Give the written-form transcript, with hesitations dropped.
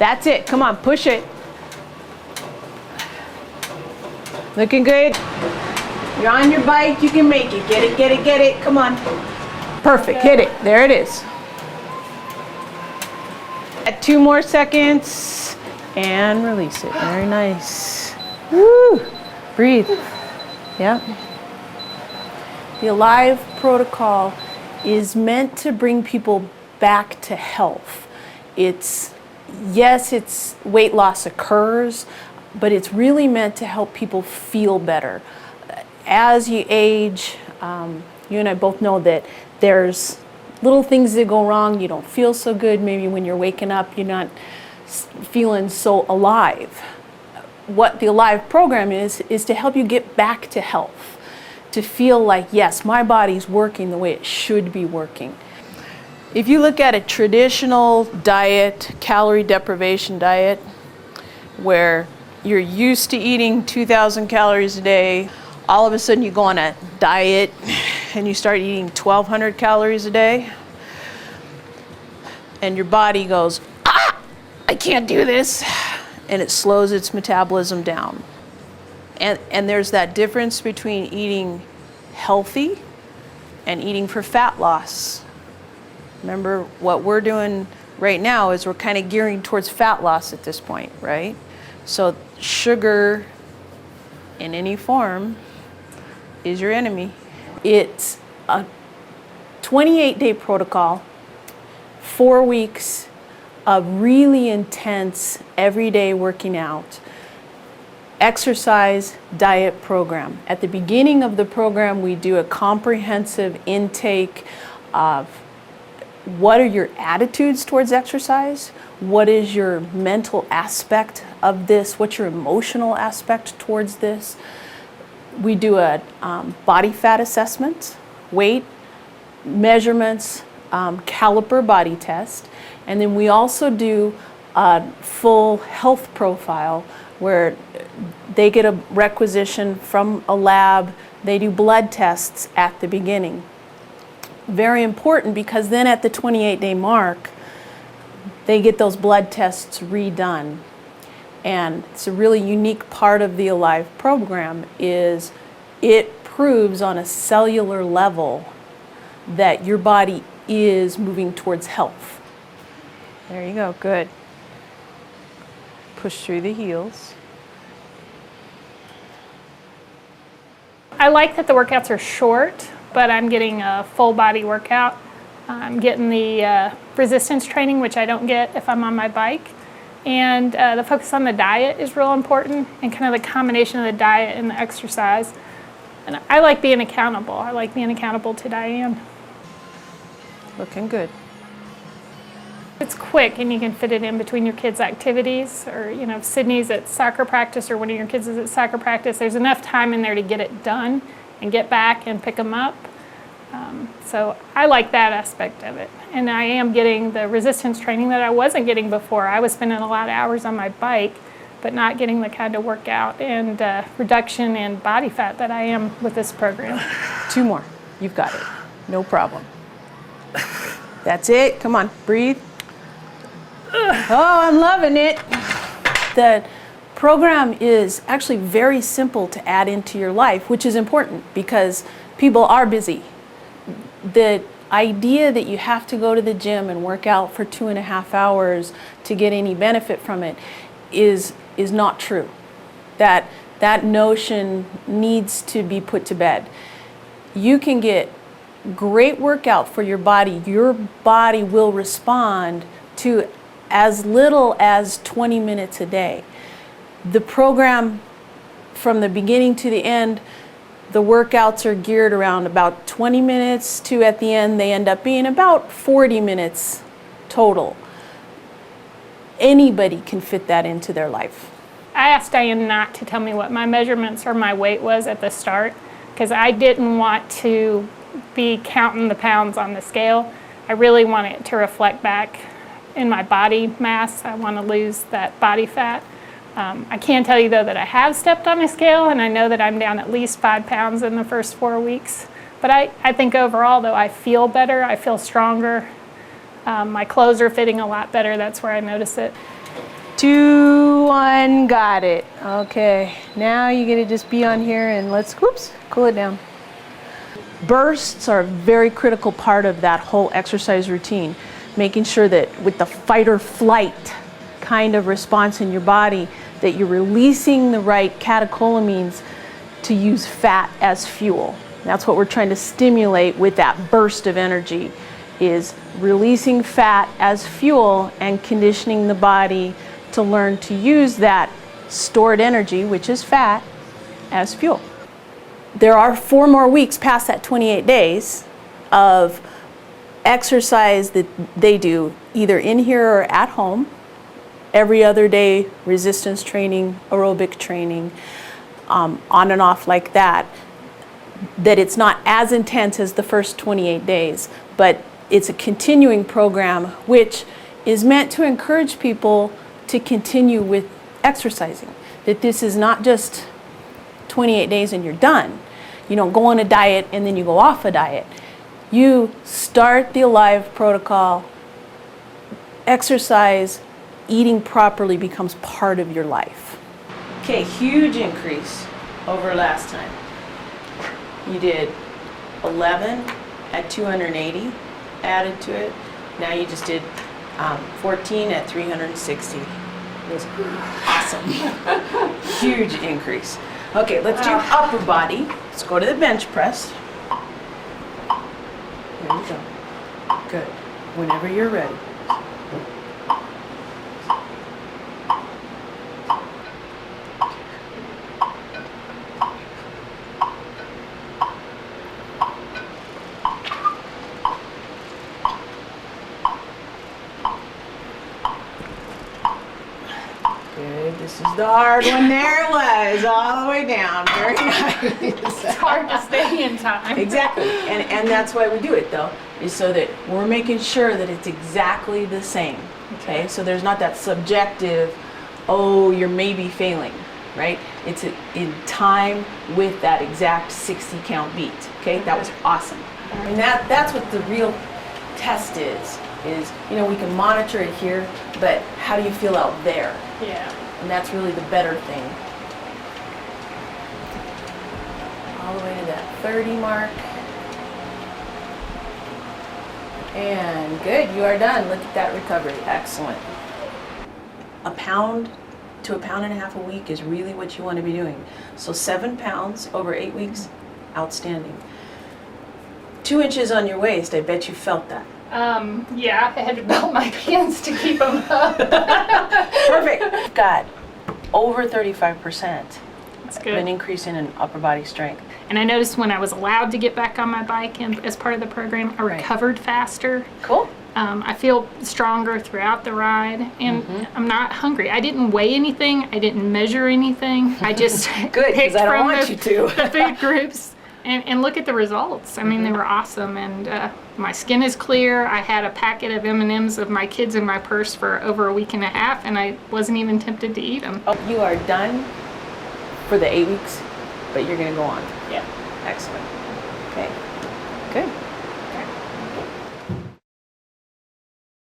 That's it. Come on, push it. Looking good. You're on your bike. You can make it. Get it, get it, get it. Come on. Perfect. Hit it. There it is. At 2 more seconds. And release it. Very nice. Woo! Breathe. Yep. The Alive protocol is meant to bring people back to health. Yes, weight loss occurs, but it's really meant to help people feel better. As you age, you and I both know that there's little things that go wrong. You don't feel so good. Maybe when you're waking up, you're not feeling so alive. What the Alive program is to help you get back to health, to feel like, yes, my body's working the way it should be working. If you look at a traditional diet, calorie deprivation diet, where you're used to eating 2,000 calories a day, all of a sudden you go on a diet and you start eating 1,200 calories a day, and your body goes, I can't do this, and it slows its metabolism down. And there's that difference between eating healthy and eating for fat loss. Remember, what we're doing right now is we're kind of gearing towards fat loss at this point, right? So sugar in any form is your enemy. It's a 28-day protocol, 4 weeks of really intense, everyday working out, exercise, diet program. At the beginning of the program, we do a comprehensive intake of what are your attitudes towards exercise, what is your mental aspect of this, what's your emotional aspect towards this. We do a body fat assessment, weight measurements, caliper body test, and then we also do a full health profile where they get a requisition from a lab. They do blood tests at the beginning. Very important, because then at the 28-day mark, they get those blood tests redone. And it's a really unique part of the Alive program is it proves on a cellular level that your body is moving towards health. There you go, good. Push through the heels. I like that the workouts are short, but I'm getting a full body workout. I'm getting the resistance training, which I don't get if I'm on my bike. And the focus on the diet is real important, and kind of the combination of the diet and the exercise. And I like being accountable. I like being accountable to Dianne. Looking good. It's quick, and you can fit it in between your kids' activities, or if Sydney's at soccer practice or one of your kids is at soccer practice, there's enough time in there to get it done and get back and pick them up. So I like that aspect of it. And I am getting the resistance training that I wasn't getting before. I was spending a lot of hours on my bike, but not getting the kind of workout and reduction in body fat that I am with this program. 2 more. You've got it. No problem. That's it. Come on, breathe. Oh, I'm loving it. The program is actually very simple to add into your life, which is important because people are busy. The idea that you have to go to the gym and work out for 2.5 hours to get any benefit from it is not true. That notion needs to be put to bed. You can get great workout for your body. Your body will respond to as little as 20 minutes a day. The program, from the beginning to the end, the workouts are geared around about 20 minutes to, at the end, they end up being about 40 minutes total. Anybody can fit that into their life. I asked Dianne not to tell me what my measurements or my weight was at the start, because I didn't want to be counting the pounds on the scale. I really want it to reflect back in my body mass. I want to lose that body fat. I can tell you, though, that I have stepped on a scale, and I know that I'm down at least 5 pounds in the first 4 weeks. But I think overall, though, I feel better. I feel stronger. My clothes are fitting a lot better. That's where I notice it. 2, 1, got it. Okay, now you're gonna just be on here and let's, whoops, cool it down. Bursts are a very critical part of that whole exercise routine, making sure that with the fight or flight kind of response in your body, that you're releasing the right catecholamines to use fat as fuel. That's what we're trying to stimulate with that burst of energy, is releasing fat as fuel and conditioning the body to learn to use that stored energy, which is fat, as fuel. There are 4 more weeks past that 28 days of exercise that they do either in here or at home, every other day resistance training, aerobic training, on and off like that, that it's not as intense as the first 28 days, but it's a continuing program which is meant to encourage people to continue with exercising. That this is not just 28 days and you're done. You don't go on a diet and then you go off a diet. You start the Alive protocol, exercise, eating properly becomes part of your life. Okay, huge increase over last time. You did 11 at 280 added to it. Now you just did 14 at 360. It was awesome. Huge increase. Okay, let's do upper body. Let's go to the bench press. There you go. Good. Whenever you're ready. Good. This is the hard one. There it was, all the way down. Very nice. It's hard to stay in time. Exactly. And that's why we do it, though, is so that we're making sure that it's exactly the same. Okay? So there's not that subjective, oh, you're maybe failing, right? It's in time with that exact 60 count beat. Okay? That was awesome. And that's what the real test is, we can monitor it here, but how do you feel out there? Yeah. And that's really the better thing. All the way to that 30 mark. And good, you are done. Look at that recovery, excellent. A pound to 1.5 pounds a week is really what you want to be doing. So 7 pounds over 8 weeks, outstanding. 2 inches on your waist, I bet you felt that. Yeah, I had to belt my pants to keep them up. Perfect. Got over 35%. That's An good. increase in upper body strength. And I noticed when I was allowed to get back on my bike and as part of the program, I recovered faster. Cool. I feel stronger throughout the ride, and I'm not hungry. I didn't weigh anything. I didn't measure anything. I just Good, picked because I don't from want you to. the food groups. And look at the results. I mean, they were awesome, and my skin is clear. I had a packet of M&Ms of my kids in my purse for over a week and a half, and I wasn't even tempted to eat them. You are done for the 8 weeks, but you're going to go on. Yeah. Excellent. Okay, good.